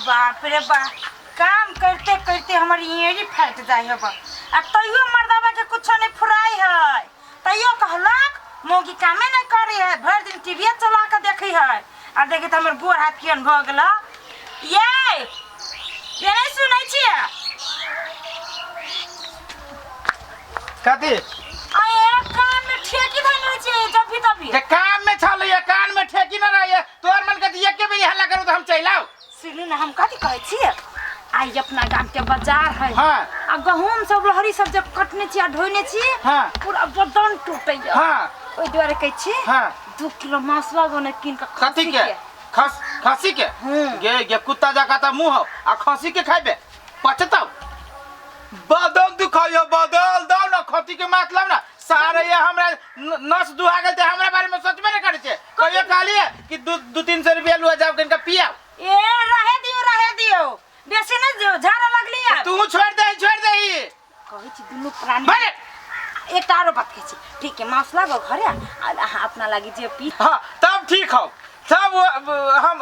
बाप रे बाप, काम करते करते हमारी एड़ी फट जाए अब तैयो मर्दावा के कुछ नहीं फुराई है। तैयो कहलक मोगी कामे नहीं करे है, भर दिन टीवी चला के देखी है। आ देखे तो हमर गोर हाथ कियन भ गेल। ये नहीं सुनै छियै कथी कान में ठेकी धइले छै जब भी तभी जे काम में छल ये कान में ठेकी न रहे तोर मन के एके बेर हल्ला करू त हम चल आउ। सुनू ना, हम कथी कहै छियै, आई अपना गाम के बाजार है। हां आ गहूम सब लहरी सब जब कटने छी आ ढोइने छी, हां पूरा बदन टूटै है। हां ओइ दुआरे कहै छी हां 2 किलो मसला गने किन के कथी के खसी के गे कुत्ता जका त मुंह आ खसी के खाइबे पचतौ। बदल दुखायो बदल दो न खती के मतलब ना सारे ये हमरा नस दुहा गेल ते हमरा बारे में सोचबे न करे छे। कहियो कहलिए कि 200-300 रुपया लुआ जाओ कनका पिया। ए रहे दियो बेसी न दियो, झाड़ा लगली यार। तू छोड़ दे कहै छी दुनु प्राणी बने एक आरो बात कहै छी, ठीक है मसला गो घरे आ अपना लागी जे पी। हां तब ठीक हो, तब हम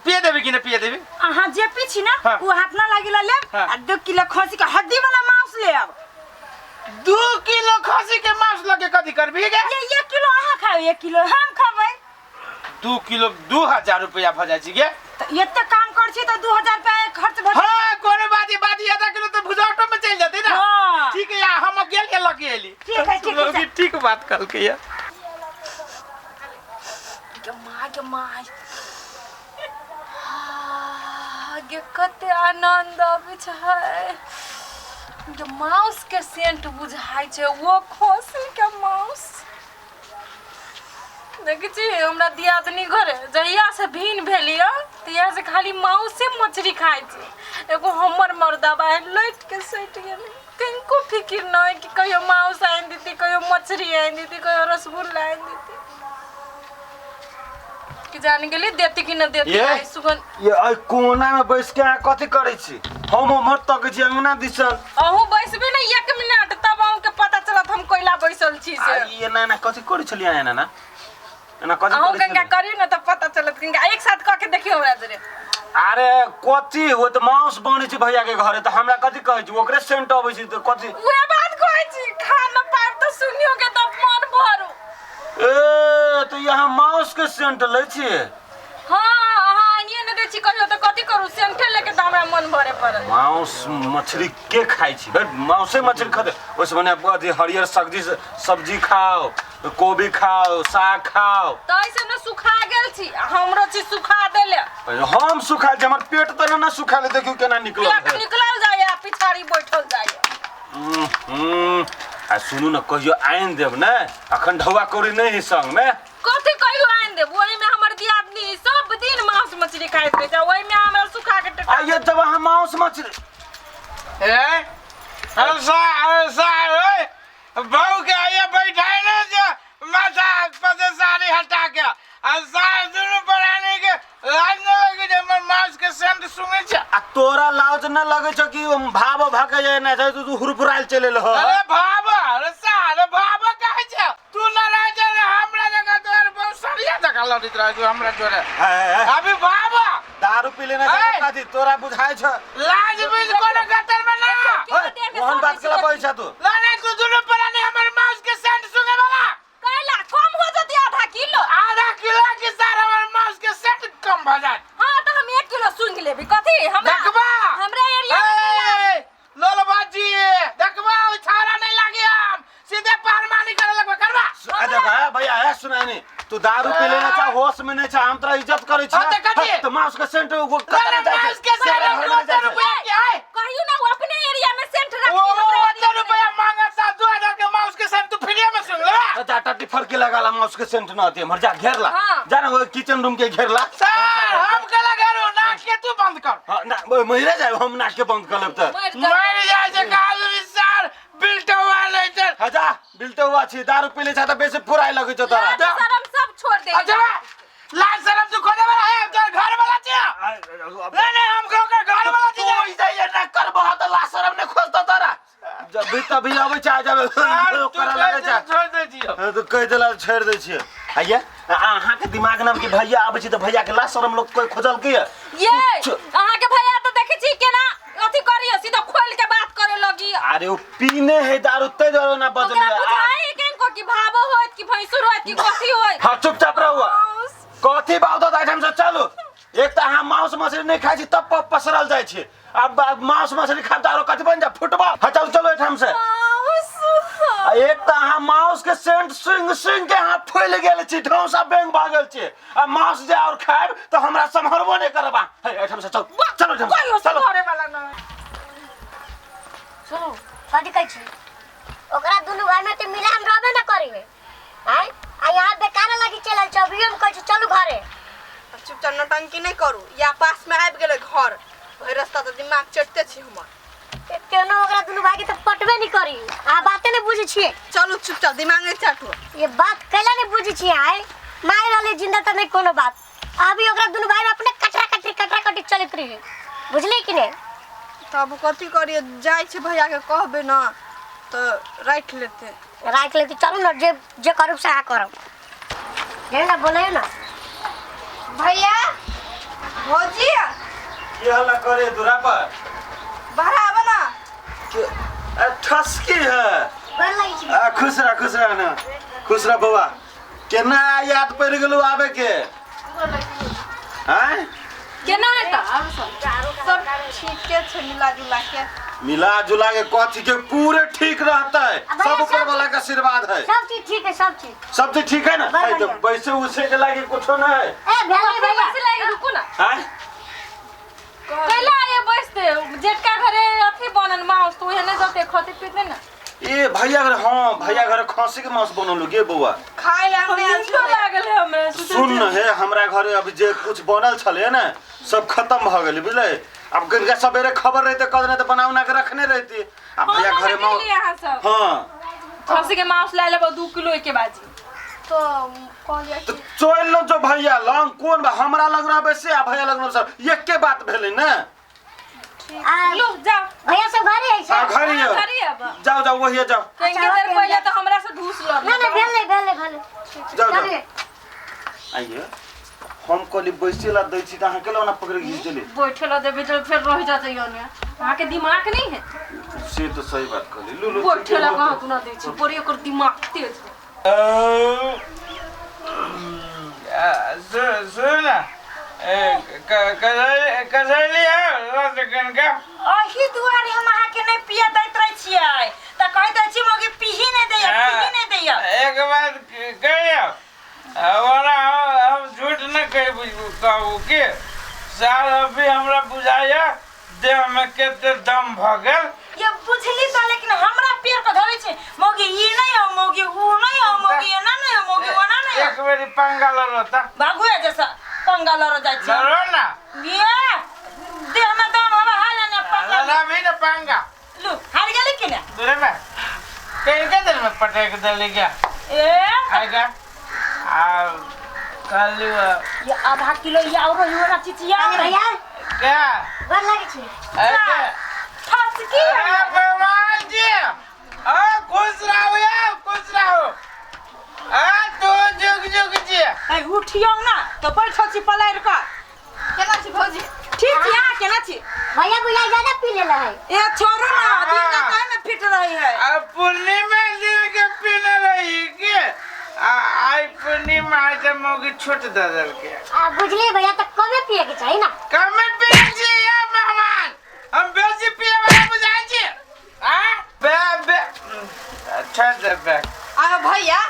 पिए देबे कि न पिए देबे। अहाँ जे पी छी ना वो अपना लागी ला लेब आ 2 किलो खसी के हड्डी वाला मांस लेब। 2 किलो खसी के मांस लगे कथी करबी गे? ये 1 किलो अहाँ खाओ 1 किलो हम खाबै। 2 किलो 2000 रुपया भ जाय छी गे। त एते काम कर छी त 2000 रुपया खर्च भ। हां कोनो बात आधा किलो तो भुजाटो में चल जाते ना। ठीक है या हम गेल के लगे एली। ठीक है ठीक बात कल के या के माय गे कते आनंद आबै छै। गे माउस के सेंट बुझाइ छै, वो खसी के माउस देखै छी हमरा दियादनी घरे जहिया से भीन भेलिया तहिया से खाली माउसे मछली खाइ छै। एगो हमर मर्दाबा लैट के सैट गेल, कनको फिकिर नहीं कि कहियो माउस आइन दीती, कहियो मछली आइन दीती, कहियो रसगुल्ला आइन दीती कि जान गेली देती कि न देती। आई सुगन ये आई कोना में बैठ के कथि करै छी? हम हमर तक जी अंगना दिसन अहू बैसबे न 1 मिनट तब अहू के पता चलत हम कोइला बैसल छी से। ये ना कथि करै छलिया ना कथि अहू करै गंगा करियो न तब पता चलत गंगा एक साथ क के देखियो हमरा जरे। अरे कथि वो त मांस बनै छै भैया के घरे त हमरा कथि कहै छी? ओकरे सेंट अबै छै त कथि उहे बात कहै छी, खाना पाब त सुनियो के त मन भरू। ए तो यहाँ मांस के सेंट लै छी? हां ये न दे छी कहियो त कथि करू सेंटे लेके त हमरा मन भरे पड़ल। मांस मछली के खाइ छी? बे मांसे मछली खाते ओसे बने अथी हरियर सब्जी खाओ, कोबी खाओ, साग खाओ। त ऐसे न सुखा गेल छी, हमरो छी सुखा देले। हम सुखा जे हमर पेट त ना सुखाले, देखियो केना निकलल पेट निकलल जाय आ पिछाड़ी बैठल जाय। आ सुनू न कहियो आइन देब न, अखन ढौआ कौड़ी नहीं संग में। कथि कहियो आइन देब? ओहि में हमर दियादनी सब दिन मांस मछली खाइत रहे छै, ओहि में हमरा सुखा के टका। आइए तब हम मांस मछली ऐसा ओए बहू के आइए बैठाए ना जो माथा पर से साड़ी हटा के ऐसा दुनु बनाने के लाज न लगे जे हमर मांस के सेंट सुंगे छ। आ तोरा लाज न लगे छ कि भाव भागे जाय ना तू हुरफुराइल चलेल हो? अरे भाबा अरे सारे भाबा काहे छ? तू न रह जा हमरा जगह तोर बहुत सरिया जगह लड़ित रह जो हमरा जोरे। अभी भाबा दारू पी लेना चाहिए काजी तोरा बुझाय छ? लाज बीज कोनो गटर में ना मोहन बात केला पैसा तू लाने तू दुनु पराने हमर मांस के सेंट सुंगे वाला कैला कम हो जती आधा किलो के सार हमर मांस के सेंट कम भ जात। हां त हम 1 किलो सुंघ लेबी कथि हमरा देखबा हमरा एरिया लोलबाजी देखबा ओ छारा नहीं लागे हम सीधे पारमानी करे लगबे करबा। अरे भाई भैया है सुनानी तू दारू पी लेना चाह होश में नहीं चाह हम तोरा इज्जत करे छी तो मांस के सेंट वो कतरा जाय मांस के सेंट रुपया के है कहियो ना वो अपने एरिया में सेंट रख ओ 1 रुपया मांगा सा 2000 के मांस के सेंट तू फ्री में सुन ले। अच्छा टट्टी फरके लगाला मांस के सेंट ना आते मर जा घेरला जाना वो किचन रूम के घेरला। सर हम के लगारो नाक के तू बंद कर। हां ना महिला जाय हम नाक के बंद कर लेब त मर जाय जे काल सर बिल्टवा ले छ। हजा बिल्टवा छी दारू पी ले छ त बेसी फुराई लगे छ तोरा। शर्म सब छोड़ दे। अच्छा लाज शर्म तू खोदे वाला है तोर घर वाला छ। नहीं हम घर वाला छी ओइ जाय ना कर बहुत लाज शर्म ने खोजता तोरा जब भी तभी आवे चाह जाबे करा लगे छ छोड़ दे जियो तो कह देला छोड़ दे छी। आइए अहाँ के दिमाग नाम के भैया आबै छी त भैया के लाज शर्म लोग कोई खोजल के ये अहाँ के भैया पीने है दारू ते दारू ना बदले ओकरा बुझाई केनको कि भाबो होत कि भैंसुर होत कि कथी होत। हाँ चुपचाप रहो कथी बात होता है हमसे चलो एक तो हाँ मांस मछली नहीं खाई छी तब पसरल जाए छी अब मांस मछली खा दारू कथी बन जा फुटबॉल हाँ चल चलो एठाम से एक तो हाँ मांस के सेंट सिंग सिंग के हाथ फैल गेल छी ढौसा बेंग भागल छी अब मांस जे और खाएब तो हमरा संभरबो नहीं करबा एठाम से चल चलो एठाम से चलो करे वाला न सुन कथी कहै छी ओकरा दुनु भाई में त मिलान रहबे न करी है आय आ यहाँ बेकार लगी चलल छ अभी हम कहै छी चलू घरे चुपचाप नौटंकी नहीं करू या पास में आबि गेले घर वही रास्ता तो दिमाग चटते छी हमर केनो ओकरा दुनु भाई के त पटबे नहीं करी आ बाते नहीं बुझे छिए चलू चुपचाप दिमाग नहीं चाटू ये बात कैला नहीं बुझे छिए आय माय रहले जिंदा त नहीं कोनो बात अभी ओकरा दुनु भाई अपने कटरा कटी चलत रही बुझली कि नहीं तब कथी करिए जाय छी भैया के कहबे ना तो राख लेते चलू ना जे करब से आ करब ये ना बोले ना भैया भौजी की हल्ला करे दूरा पर बाहर आवा ना ठसकी है बन लगी छी खुश रह ना खुश रह बउआ केना याद पड़ गेलू आबे के हैं केना है त सब ठीक के छे मिला जुला के कथी के पूरे ठीक रहता है अब सब भैया, ऊपर सब वाला का आशीर्वाद है सब चीज ठीक है सब चीज ठीक है ना बढ़िया। है तो वैसे उसे के लागे कुछ ना है ए भेले भैया से लागे रुको ना हैं कैला ये बैठते जेटका घरे अथी बनन माउस तो हेने जते खते पीते ना ए भैया घर हाँ भैया घर खसी के मांस बनल गे बउआ खाए ले हमने आज तो लागल है हमरा सुन न है हमरा घरे अभी जे कुछ बनल छले ना सब खत्म भ गेल बुझले अब गनका सवेरे खबर रहते कदने तो बनाऊ ना के रखने रहती अब भैया घरे मां यहां सब हां खसी के मांस ले लेबो 2 किलो के बाजी तो कौन जाय तो चोल लो जो भैया लंग कोन बा हमरा लग रहा वैसे आ भैया लग रहा सब एक के बात भेले ना लो जाओ भैया सब घरे है आ सब घरे घरे अब जाओ वही जाओ कहीं देर पहले तो हमरा से ढूस लो ना भेले जाओ आइए हम कहली बैसेला दै छी त अहाँ केला ना पकड़ घिच देले बैठेला देबे तो फिर रह जाते योने वहां के दिमाग नहीं है से तो सही बात कहली लुलु बैठेला कहां तू ना दे छी पर एकर दिमाग तेज सुन कसैली है का अही दुआरे हम अहाँ के नहीं पिया दैत रह छियै त कहैत छी मोगी पीही नहीं दैया एक बात कहियो वाला हम झूठ न कहू के साल अभी हमरा बुझाया देह में केते दम भ गेल ये बुझली त लेकिन हमरा पेड़ को धरे छै मोगी ई नहीं हो मोगी ऊ नहीं हो मोगी एना नहीं हो मोगी ओना नहीं हो एक बेरी पंगाल रहता भागु है जैसा पंगा लड़ जाय छै लड़ो ना ये देह में दम हवा हाल ने पंगा लड़ा भी ना पंगा लू हार गेली कि ना दूरे में कहीं के दिन में पटेक दे क्या ए आएगा आ कल ये आधा किलो ये और ही वाला चिचिया भैया क्या बन लगी छी ऐसे फस की भगवान जी खुश रहो यार खुश रहो तो जुग जुग जी ए उठियो ना तो बैठ छी पलायर का केना छी भौजी ठीक छी आ केना छी भैया बुझाई ज्यादा पी ले है ए छोरो ना दिन का काहे में फिट रही है अब पूर्णिमा दिन के पीने रही के आई पूर्णिमा आई तो मोगी छोट ददल के आ बुझली भैया तो कमे पिए के चाहिए ना कम पिए छी यार मेहमान हम बेसी पिए वाला बुझाई छी बे बे अच्छा दे बे आ भैया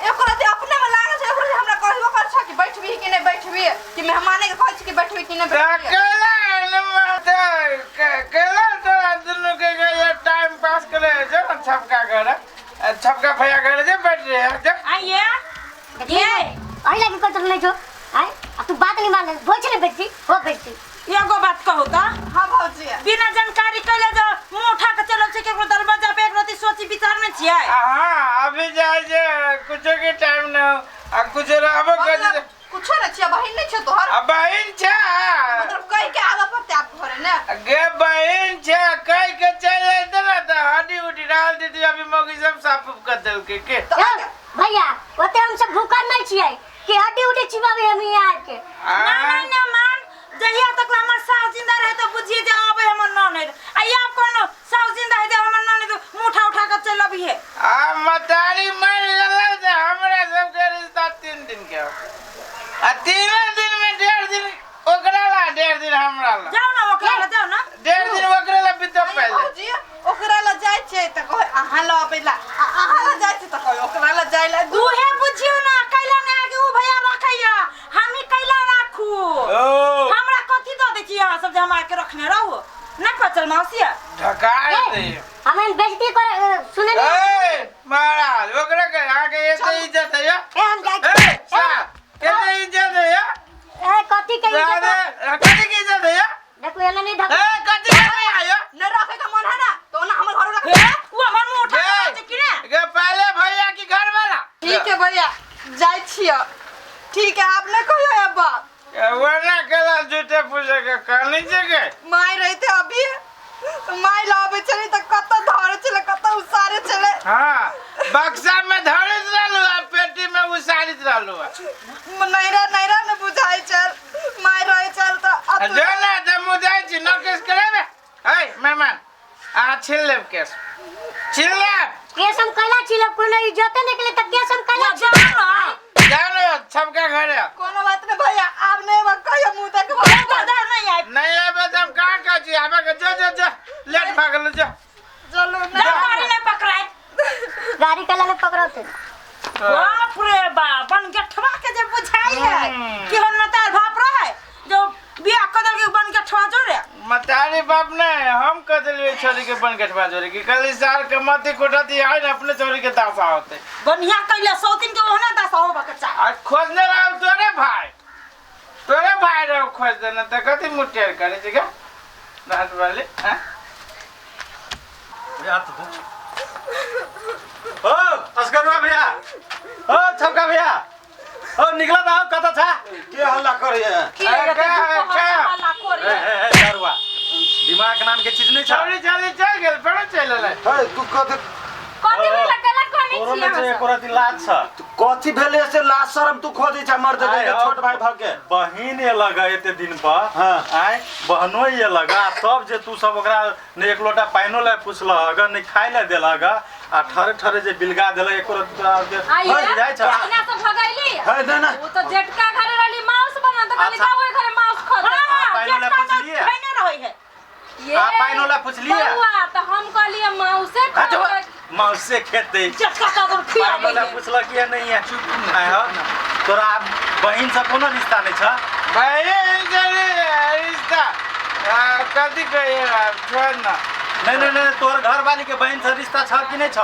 एकरा ते अपने में लागल छै एकरा हमरा कहबो कर छ कि बैठबी कि नहीं बैठबी कि मेहमाने के कहै छी कि बैठबी कि नहीं बैठबी केला तो दोनों के ये टाइम पास करे जो छपका करे छपका भैया करे जो बैठ रहे हैं जो आइए ये आई लगी कर नहीं जो आई अब तू बात नहीं मान ले बोल चले बेटी हो बेटी एगो बात कहू त हां भौजी बिना जानकारी कैले जो मुंह उठा के चलो छै केकरो दरवाजा पे एक रति सोची विचार में छियै हाँ अभी जाए जे कुछ के टाइम न आ कुछ रहबो कर कुछो न छिया बहिन नहीं छ तोहर अब बहन छा मतलब कह के आवा पड़ते आप घरे ना गे बहन छा कह के चले देला त हड्डी उठी डाल दी अभी मोगी सब साफ कर देल के भैया ओते हम सब भूखा नहीं छिए कि हड्डी उठी चिबावे हम यहाँ के ना मान जहिया तक हमर सास जिंदा रहे तो बुझिए जे आबे हमर ननद आ या कोनो सास जिंदा है जे हमर ननद मुठा उठा ला जाओ ना ओकरा ला जाओ ना 1.5 दिन ओकरा ला बीतब आई पहले भौजी ओकरा ला जाय छै त कहे अहाँ ला अबेला अहाँ ला जाय छै त कहे ओकरा ला जाय ला तू हे बुझियो ना कैला ना आगे उ भैया रखैया हम ही कैला राखू ओ हमरा कथि द दै छी अहाँ सब जे हमरा के रखने रहू ना पचल मौसिया ढकाए दे हमें बेइज्जती कर सुने नहीं ए महाराज ओकरा के आगे एते इज्जत है या ए हम जाय ए सा एते इज्जत है या ए कथी के दादा कथि की इज्जत है या देखो एने नहीं धक ए कथि के आयो न रखे का मन है ना तो ना हमर घर रख हे उ हमर मुंह उठा के कि रे के पहले भैया की घर वाला ठीक है भैया जाय छियो ठीक है आप नहीं कहियो अब बात वरना कला झूठे पूछे के कहानी जगह माई रहते अभी माई लावे चली त कत धरे चले कत उसारे चले हां बक्सा में धरित रहलू आ पेटी में उसारित रहलू नैरा न बुझाई चल माई रहे चल त जो ना त मुदाई छी न केस करेबे ए मेहमान आ छिल लेब केस छिल लेब केसम कैला छिल कोनो इज्जत नहीं के त केसम कैला जाओ ना जाओ ना सबका घरे कोनो बात नहीं भैया आप नहीं बक कहियो मुंह तक बाजार नहीं आई नहीं आबे त हम कहां का छी आबे के जो लेट भागल जो चलो जा गाड़ी नहीं पकड़ाए गाड़ी कैला ने पकड़ते बाप रे बाप बन के ठवा के जे बुझाई है कि हम न तार बाप रहे जो बियाह कदल के बन के ठवा जोरे मतारी बाप ने हम कदलिए छोरी के बन गठवा जोरी की कल साल के मती कोठाती आइ न अपने छोरी के दासा होते बनिया कैले 100 दिन के ओहना दस हो बच्चा आज खोजने रहो तोरे भाई रहो खोज देना त कति मुटेर करे छी का रात वाले हैं या तो ओ अस्करवा भैया ओ छक्का भैया ओ निकला दाओ कता था के हल्ला करे दारुआ दिमाग नाम के चीज नहीं छोरी चली चल गेल फेरो चल ले है तू कत कथी में लगला कोनी तोरो में से छिया एको राती लाज छ कथी भेले से लाज शरम तू खोदी छ मर दे के छोट भाई भाग के बहिन ये लगा एते दिन पर हाँ। आय बहनो ये लगा तब जे तू सब ओकरा ने एक लोटा पाइनो ले पुछल अगर नहीं खाइ ले देलग आ ठरे ठरे जे बिलगा देल एको आइए जाय छ अपना से भगैली है ना ना वो तो जेटका घरे रहली मांस बना तो खाली अच्छा। जाओ घरे मांस खा पाइनो ले पुछलिए नहीं रही है ये आ पाइनो ले पुछलिए बउआ तो हम कहलिए मांस से खा माउस से खेते चटका का खिया पाइनो ले पुछल कि नहीं है आय हो तोरा बहिन से कोनो रिश्ता नहीं छ भाई जरी रिश्ता कति कहिए छोड़ ना नहीं तोर घर वाली के बहन से रिश्ता छ कि नहीं छ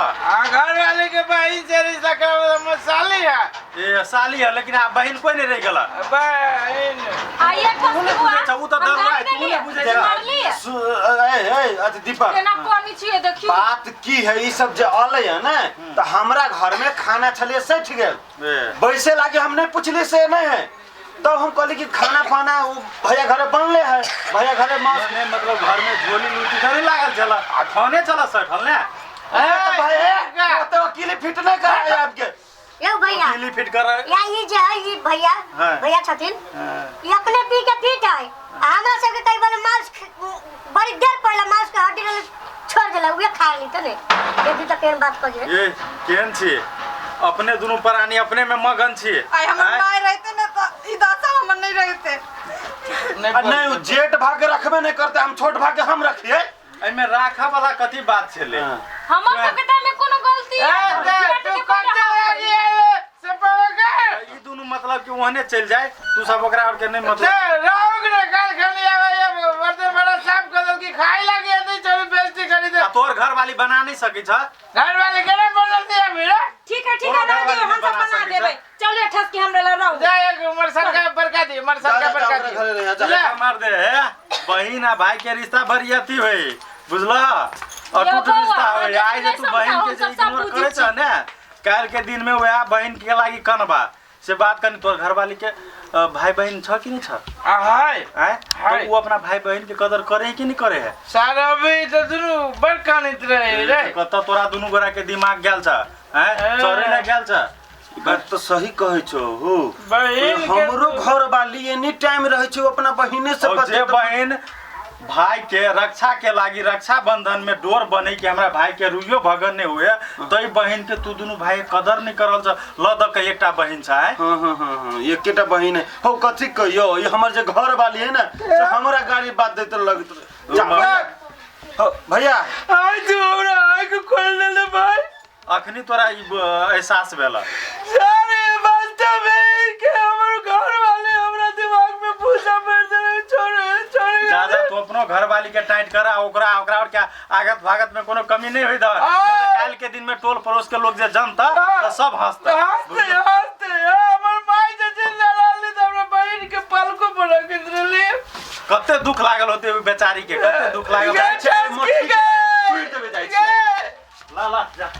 घर वाले के भाई से रिश्ता कर मसाली है ए साली है लेकिन आ बहन कोई नहीं रह गेला बहन आइए तू ने बुझे छ उ तो डर रहा है तू ने बुझे छ मारली ए अति दीपक केना कोनी छिए देखियो बात की है ई सब जे आले है ना तो हमरा घर में खाना छले सठ गेल वैसे लागे हम नहीं पूछले से नहीं है तो हम कहली कि खाना पाना भैया घरे बनले है भैया घरे मांस ने मतलब घर में झोली लूटी नहीं लागल चला आ खाने चला सठल ने तो भैया तो किली फिट नहीं कर है आपके यो भैया किली फिट कर या ये जे है ये भैया हाँ। भैया छथिन ये अपने पी के फिट है हमरा सब के कई बार मांस बड़ी देर पहले मांस के हड्डी ले छोड़ देला उहे खा ली त ने यदि त केन बात कहे ये केन छी अपने दोनों प्राणी अपने में मगन छी आई हमर माई रहते ना तो ई दासा हमर नहीं रहते नहीं वो जेठ भाग रखबे नहीं करते हम छोट भाग हम रखिए एमे राखा वाला कथी बात छले हमर सब के टाइम में कोनो गलती तू कच्चा लगी है से पकड़ ई दोनों मतलब कि वहने चल जाए तू सब ओकरा और के नहीं मतलब राउग ने काल खाली आवे बर्तन बड़ा साफ कर दो कि खाई लगे तो चल बेइज्जती करी दे तोर घर वाली बना नहीं सकी छ घर वाले के ना बोल दिया मेरा ठीक है ना जी हम सब बना देबे चलिए ठस के हमरा ला रहू जा एक उमर सरका बरका दी उमर सरका बरका दी जा मार दे बहिन आ भाई के रिश्ता भरियती होई बुझला अटूट रिश्ता होई आई जे तू बहिन के जे इग्नोर करे छ ने काल के दिन में वह बहिन के लागी कनबा से बात करनी तोर घर वाली के भाई बहन छ कि नहीं छ हाय हैं तो वो अपना भाई बहन के कदर करे है कि नहीं करे है सारा भी तो दुनु बड़का नहीं रहे रे कत तोरा दुनु गोरा के दिमाग गेल छ हैं चोरे ने गेल छ बात तो सही कहे छो हो बहन के हमरो घर वाली एनी टाइम रहे छो अपना बहिने से और जे बहन भाई के रक्षा के लागी रक्षा बंधन में डोर बने कि हमरा भाई के रुइयो भगन नहीं हुए तई बहन के तू दुनु भाई कदर नहीं करल छ ल द के एकटा बहन छ है हां एकेटा बहिन है हो कथि कहियो ये हमर जे घर वाली है ना से हमरा गाड़ी बात देत लगत भैया आई तू हमरा आंख खोल ले भाई अखनी तोरा एहसास भेला सारे वास्तव में के हमर घर वाले हमरा दिमाग में पूछा पड़ दे छोड़ ज्यादा तू अपनो घर वाली के टाइट करा ओकरा और क्या आगत भागत में कोनो कमी नहीं होई द काल के दिन में टोल पड़ोस के लोग जे जनता तो सब हंसता हंसते हमर माई जे चिल्ला रहली त हमरा बहिन के पलको पर रख देली कते दुख लागल होते बेचारी के कते दुख लागल के मोटी के पीट देबे जाइ छै ला जा